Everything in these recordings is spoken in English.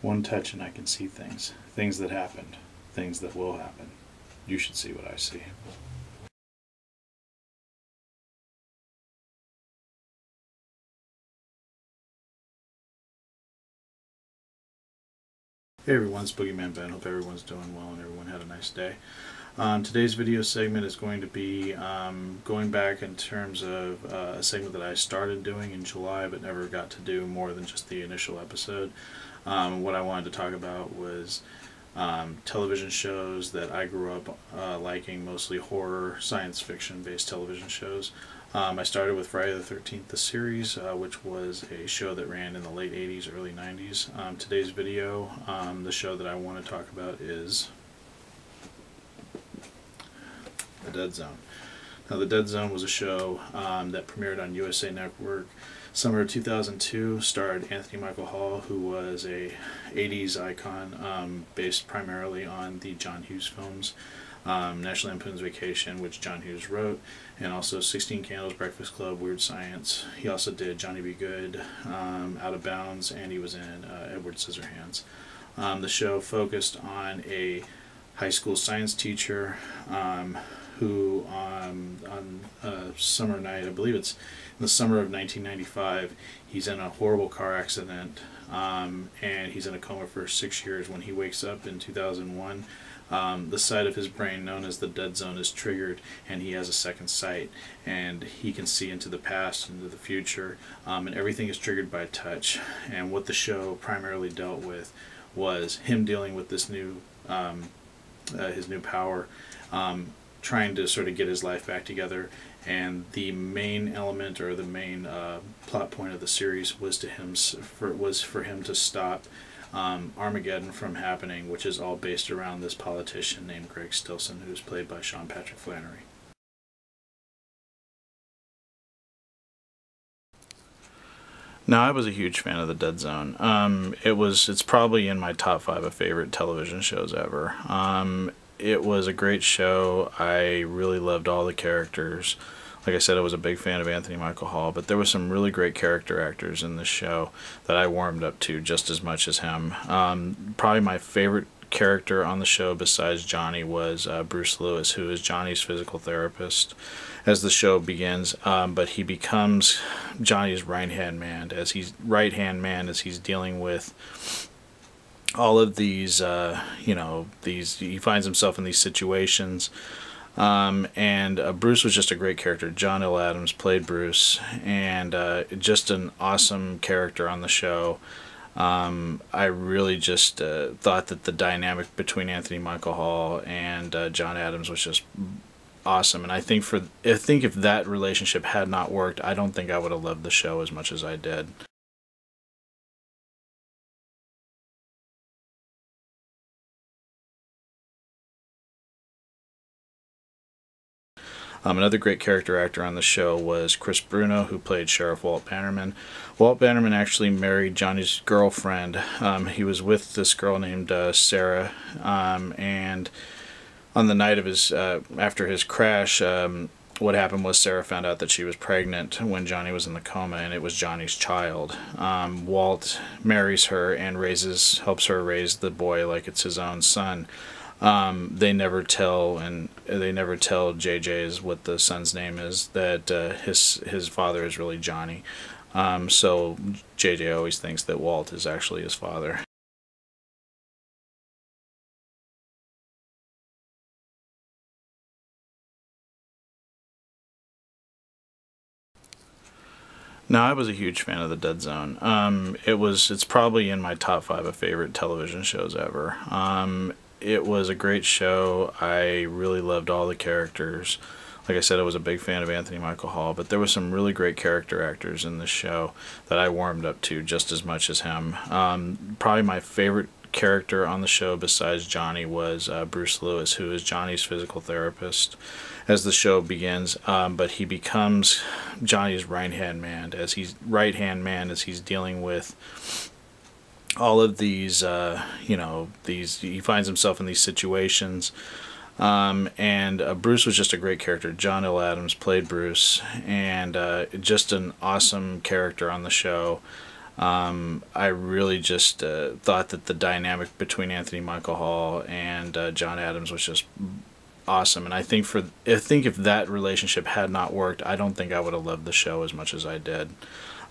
One touch and I can see things. Things that happened. Things that will happen. You should see what I see. Hey everyone, it's Boogeyman Ben. Hope everyone's doing well and everyone had a nice day. Today's video segment is going to be going back in terms of a segment that I started doing in July but never got to do more than just the initial episode. What I wanted to talk about was television shows that I grew up liking, mostly horror, science fiction based television shows. I started with Friday the 13th, the series, which was a show that ran in the late 80s, early 90s. Today's video, the show that I want to talk about is The Dead Zone. Now, The Dead Zone was a show that premiered on USA Network summer of 2002, starred Anthony Michael Hall, who was a 80s icon based primarily on the John Hughes films. National Lampoon's Vacation, which John Hughes wrote, and also 16 Candles, Breakfast Club, Weird Science. He also did Johnny Be Good, Out of Bounds, and he was in Edward Scissorhands. The show focused on a high school science teacher who on a summer night, I believe it's in the summer of 1995, he's in a horrible car accident and he's in a coma for 6 years. When he wakes up in 2001, the side of his brain known as the dead zone is triggered and he has a second sight and he can see into the past, into the future, and everything is triggered by touch. And what the show primarily dealt with was him dealing with this new his new power, trying to sort of get his life back together. And the main element, or the main plot point of the series, was for him to stop Armageddon from happening, which is all based around this politician named Greg Stilson, who's played by Sean Patrick Flannery. Now, I was a huge fan of The Dead Zone. It's probably in my top 5 of favorite television shows ever. It was a great show. I really loved all the characters. Like I said, I was a big fan of Anthony Michael Hall, but there were some really great character actors in this show that I warmed up to just as much as him. Probably my favorite character on the show besides Johnny was Bruce Lewis, who is Johnny's physical therapist as the show begins, but he becomes Johnny's right-hand man as he's dealing with all of these, he finds himself in these situations. And Bruce was just a great character. John L. Adams played Bruce, and just an awesome character on the show. I really just thought that the dynamic between Anthony Michael Hall and John Adams was just awesome. And I think if that relationship had not worked, I don't think I would have loved the show as much as I did. Another great character actor on the show was Chris Bruno, who played Sheriff Walt Bannerman. Walt Bannerman actually married Johnny's girlfriend. He was with this girl named Sarah, and on the night of after his crash, what happened was Sarah found out that she was pregnant when Johnny was in the coma, and it was Johnny's child. Walt marries her and helps her raise the boy like it's his own son. They never tell JJ what the son's name is, that his father is really Johnny. So JJ always thinks that Walt is actually his father. Now, I was a huge fan of The Dead Zone. It's probably in my top 5 of favorite television shows ever. It was a great show. I really loved all the characters. Like I said, I was a big fan of Anthony Michael Hall, but there were some really great character actors in this show that I warmed up to just as much as him. Probably my favorite character on the show besides Johnny was Bruce Lewis, who is Johnny's physical therapist as the show begins, but he becomes Johnny's right-hand man as he's dealing with all of these, he finds himself in these situations. And Bruce was just a great character. John L. Adams played Bruce, and just an awesome character on the show. I really just thought that the dynamic between Anthony Michael Hall and John Adams was just awesome. And I think if that relationship had not worked, I don't think I would have loved the show as much as I did.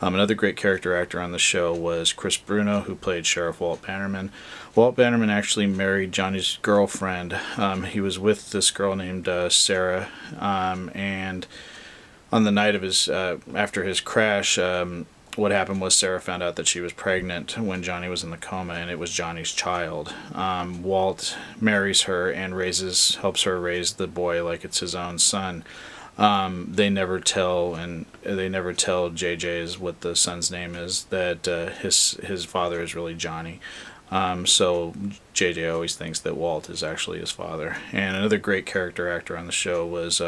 Another great character actor on the show was Chris Bruno, who played Sheriff Walt Bannerman. Walt Bannerman actually married Johnny's girlfriend. He was with this girl named Sarah, and on the night of his after his crash, what happened was Sarah found out that she was pregnant when Johnny was in the coma, and it was Johnny's child. Walt marries her and helps her raise the boy like it's his own son. They never tell JJ what the son's name is, that his father is really Johnny. So JJ always thinks that Walt is actually his father. And another great character actor on the show was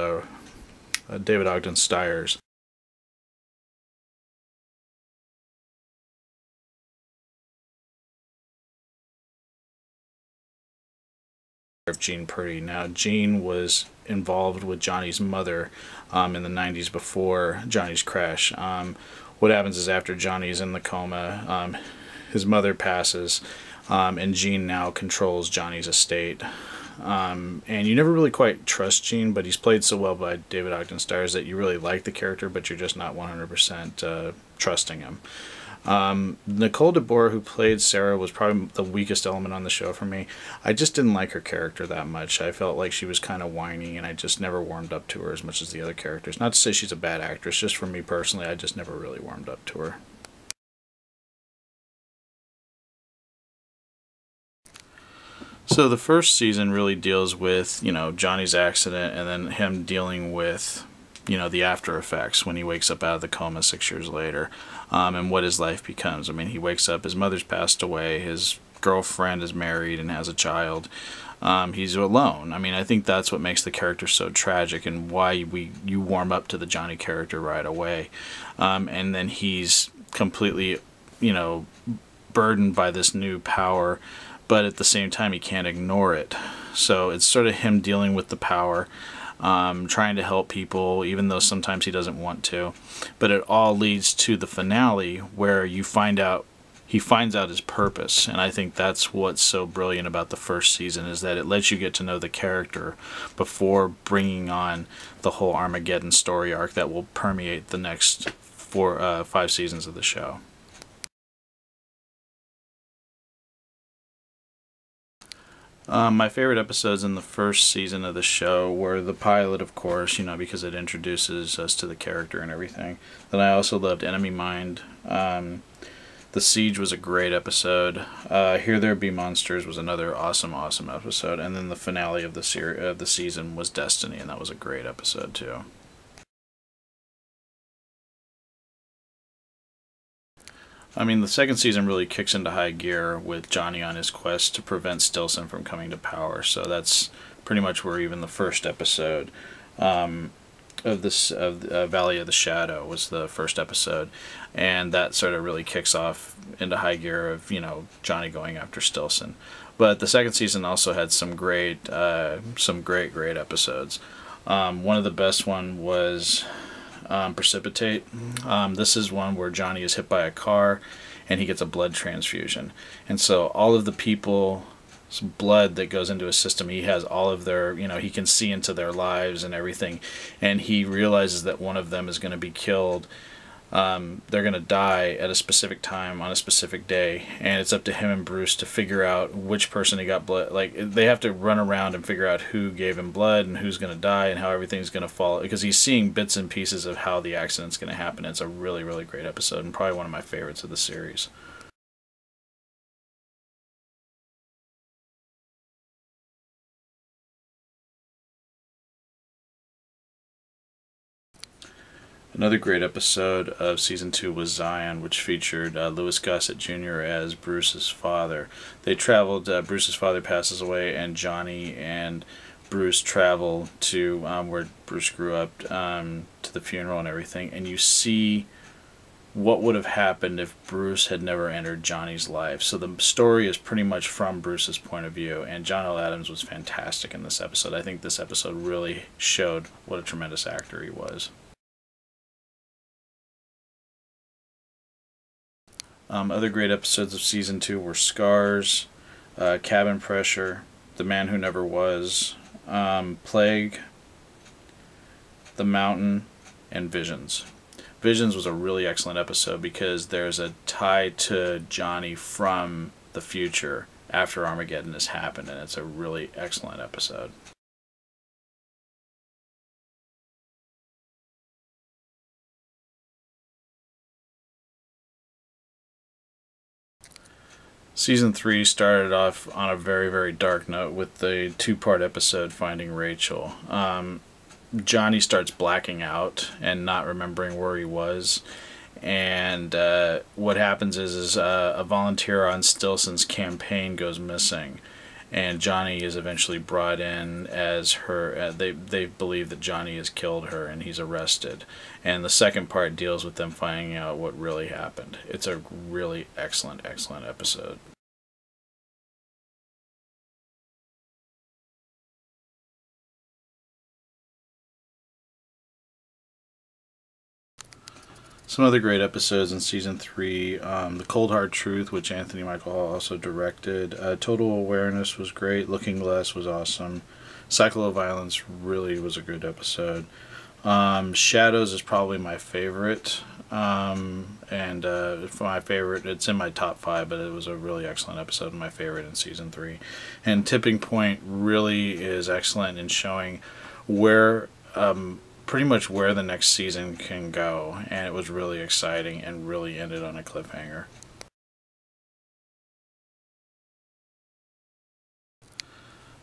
David Ogden Stiers. Of Gene Purdy. Now, Gene was involved with Johnny's mother in the 90s before Johnny's crash. What happens is after Johnny's in the coma, his mother passes, and Gene now controls Johnny's estate. And you never really quite trust Gene, but he's played so well by David Ogden Stiers that you really like the character, but you're just not 100% trusting him. Nicole DeBoer, who played Sarah, was probably the weakest element on the show for me. I just didn't like her character that much. I felt like she was kind of whiny, and I just never warmed up to her as much as the other characters. Not to say she's a bad actress, just for me personally, I just never really warmed up to her. So the first season really deals with, Johnny's accident and then him dealing with, the after effects when he wakes up out of the coma 6 years later, and what his life becomes. I mean, he wakes up, his mother's passed away, his girlfriend is married and has a child. He's alone. I mean, I think that's what makes the character so tragic and why you warm up to the Johnny character right away. And then he's completely, burdened by this new power, but at the same time he can't ignore it. So it's sort of him dealing with the power, trying to help people, even though sometimes he doesn't want to. But it all leads to the finale where he finds out his purpose. And I think that's what's so brilliant about the first season, is that it lets you get to know the character before bringing on the whole Armageddon story arc that will permeate the next 5 seasons of the show. My favorite episodes in the first season of the show were the pilot, of course, because it introduces us to the character and everything. Then I also loved Enemy Mine. The Siege was a great episode. Here There Be Monsters was another awesome episode. And then the finale of the season was Destiny, and that was a great episode too. I mean, the second season really kicks into high gear with Johnny on his quest to prevent Stilson from coming to power. So that's pretty much where even the first episode of Valley of the Shadow was the first episode, and that sort of really kicks off into high gear of Johnny going after Stilson. But the second season also had some great episodes. One of the best one was Precipitate. This is one where Johnny is hit by a car and he gets a blood transfusion, and so all of the people's blood that goes into his system, he has all of their, he can see into their lives and everything, and he realizes that one of them is going to be killed. They're going to die at a specific time on a specific day, and it's up to him and Bruce to figure out which person he got blood. Like, they have to run around and figure out who gave him blood and who's going to die and how everything's going to fall, because he's seeing bits and pieces of how the accident's going to happen. It's a really great episode, and probably one of my favorites of the series. Another great episode of Season 2 was Zion, which featured Louis Gossett Jr. as Bruce's father. They traveled, Bruce's father passes away, and Johnny and Bruce travel to where Bruce grew up, to the funeral and everything, and you see what would have happened if Bruce had never entered Johnny's life. So the story is pretty much from Bruce's point of view, and John L. Adams was fantastic in this episode. I think this episode really showed what a tremendous actor he was. Other great episodes of season 2 were Scars, Cabin Pressure, The Man Who Never Was, Plague, The Mountain, and Visions. Visions was a really excellent episode because there's a tie to Johnny from the future after Armageddon has happened, and it's a really excellent episode. Season 3 started off on a very, very dark note with the 2-part episode Finding Rachel. Johnny starts blacking out and not remembering where he was. And what happens is a volunteer on Stilson's campaign goes missing. And Johnny is eventually brought in as her. They believe that Johnny has killed her, and he's arrested. And the second part deals with them finding out what really happened. It's a really excellent episode. Some other great episodes in season 3: The Cold Hard Truth, which Anthony Michael Hall also directed. Total Awareness was great. Looking Glass was awesome. Cycle of Violence really was a good episode. Shadows is probably my favorite. For my favorite, it's in my top 5, but it was a really excellent episode and my favorite in season 3. And Tipping Point really is excellent in showing where pretty much where the next season can go, and it was really exciting and really ended on a cliffhanger.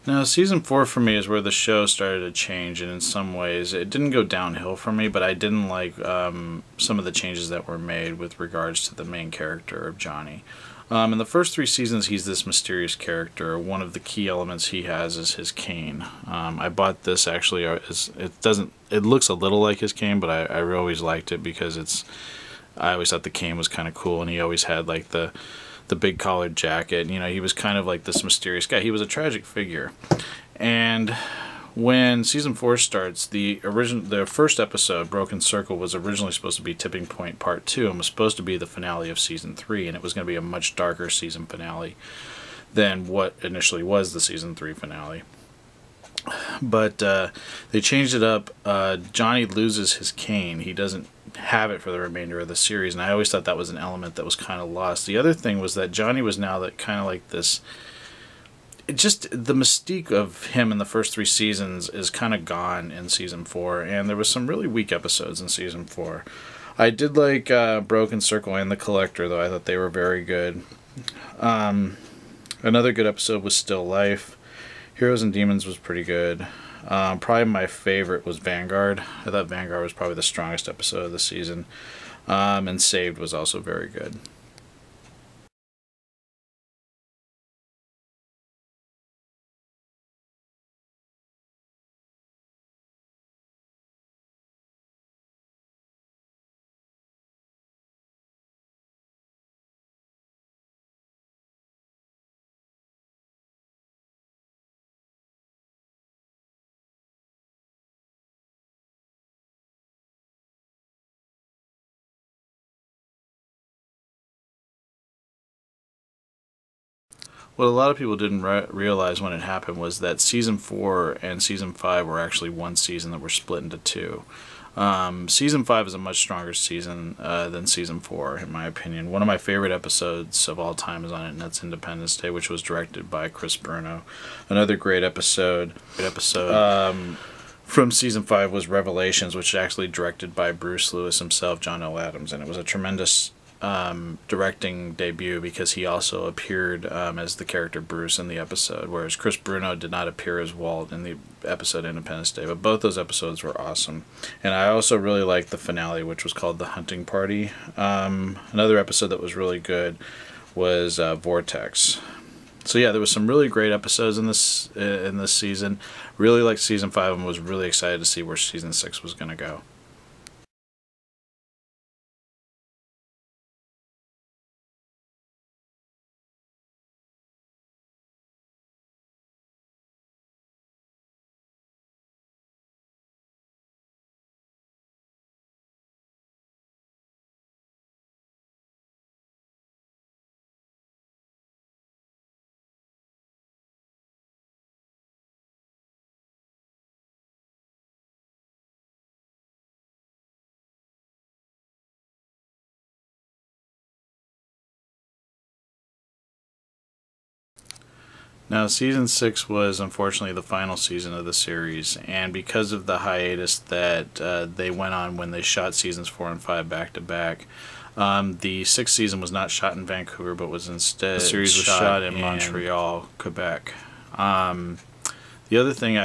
Now, season 4 for me is where the show started to change, and in some ways it didn't go downhill for me, but I didn't like some of the changes that were made with regards to the main character of Johnny. In the first 3 seasons, he's this mysterious character. One of the key elements he has is his cane. I bought this actually. It looks a little like his cane, but I always liked it because I always thought the cane was kind of cool, and he always had like the big collared jacket. You know, he was kind of like this mysterious guy. He was a tragic figure, and when season 4 starts, the first episode, Broken Circle, was originally supposed to be Tipping Point Part 2 and was supposed to be the finale of season 3, and it was going to be a much darker season finale than what initially was the season 3 finale. But they changed it up. Johnny loses his cane. He doesn't have it for the remainder of the series, and I always thought that was an element that was kind of lost. The other thing was that Johnny was now that kind of like this. Just the mystique of him in the first 3 seasons is kind of gone in season 4, and there was some really weak episodes in season 4. I did like Broken Circle and The Collector, though. I thought they were very good. Another good episode was Still Life. Heroes and Demons was pretty good. Probably my favorite was Vanguard. I thought Vanguard was probably the strongest episode of the season. And Saved was also very good. What a lot of people didn't realize when it happened was that season 4 and season 5 were actually one season that were split into 2. Season 5 is a much stronger season than season 4, in my opinion. One of my favorite episodes of all time is on it, and that's Independence Day, which was directed by Chris Bruno. Another great episode from season 5 was Revelations, which is actually directed by Bruce Lewis himself, John L. Adams, and it was a tremendous directing debut because he also appeared as the character Bruce in the episode, whereas Chris Bruno did not appear as Walt in the episode Independence Day. But both those episodes were awesome, and I also really liked the finale, which was called The Hunting Party. Another episode that was really good was Vortex. So yeah, there was some really great episodes in this season. Really liked season 5 and was really excited to see where season 6 was going to go. Now, season 6 was unfortunately the final season of the series, and because of the hiatus that they went on when they shot seasons 4 and 5 back to back, the 6th season was not shot in Vancouver, but was instead the series was shot in Montreal, Quebec. The other thing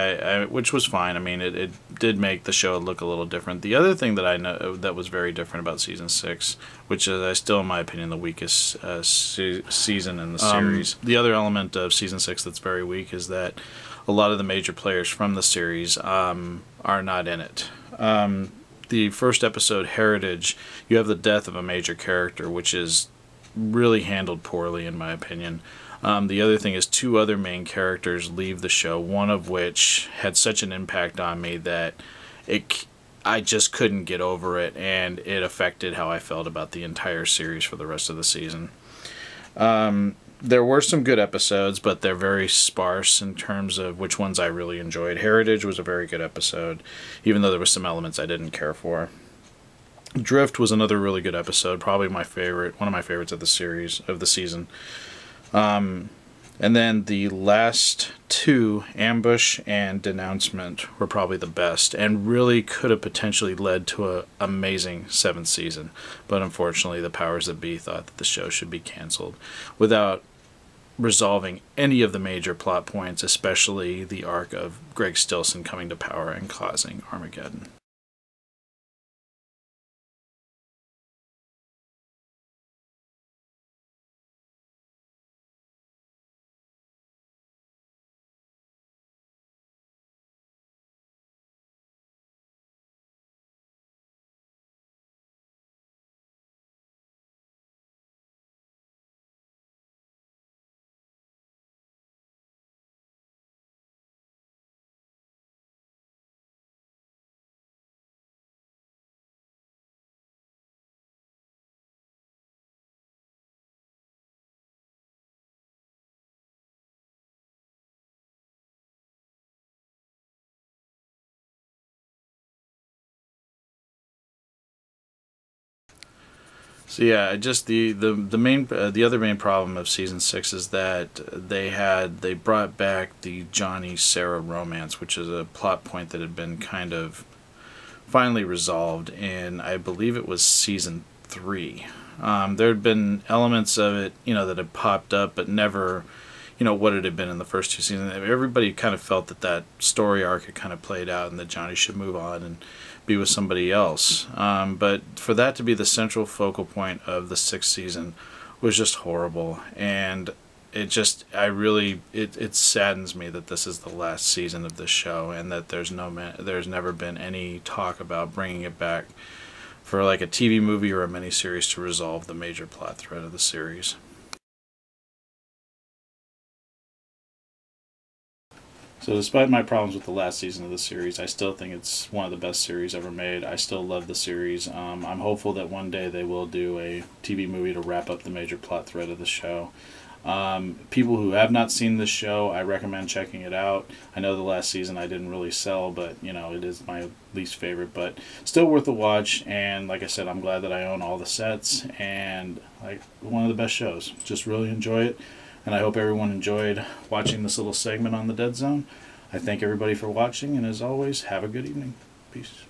which was fine. I mean, it did make the show look a little different. The other thing that I know that was very different about season 6, which is still, in my opinion, the weakest season in the series. The other element of season 6 that's very weak is that a lot of the major players from the series are not in it. The first episode, Heritage, you have the death of a major character, which is really handled poorly, in my opinion. The other thing is 2 other main characters leave the show, one of which had such an impact on me that I just couldn't get over it, and it affected how I felt about the entire series for the rest of the season. There were some good episodes, but they're very sparse in terms of which ones I really enjoyed. Heritage was a very good episode, even though there were some elements I didn't care for. Drift was another really good episode, probably my favorite, one of my favorites of the series, of the season. And then the last 2, Ambush and Denouncement, were probably the best and really could have potentially led to an amazing 7th season. But unfortunately, the powers that be thought that the show should be canceled without resolving any of the major plot points, especially the arc of Greg Stilson coming to power and causing Armageddon. So yeah, just the main the other main problem of season 6 is that they brought back the Johnny Sarah romance, which is a plot point that had been kind of finally resolved in, I believe it was season 3. There had been elements of it, that had popped up, but never, what it had been in the first 2 seasons. Everybody kind of felt that story arc had kind of played out and that Johnny should move on and be with somebody else. But for that to be the central focal point of the 6th season was just horrible. And it saddens me that this is the last season of this show and that there's never been any talk about bringing it back for like a TV movie or a miniseries to resolve the major plot thread of the series. So despite my problems with the last season of the series, I still think it's one of the best series ever made. I still love the series. I'm hopeful that one day they will do a TV movie to wrap up the major plot thread of the show. People who have not seen this show, I recommend checking it out. I know the last season I didn't really sell, but it is my least favorite, but still worth a watch. And like I said, I'm glad that I own all the sets, and one of the best shows. Just really enjoy it. And I hope everyone enjoyed watching this little segment on the Dead Zone. I thank everybody for watching, and as always, have a good evening. Peace.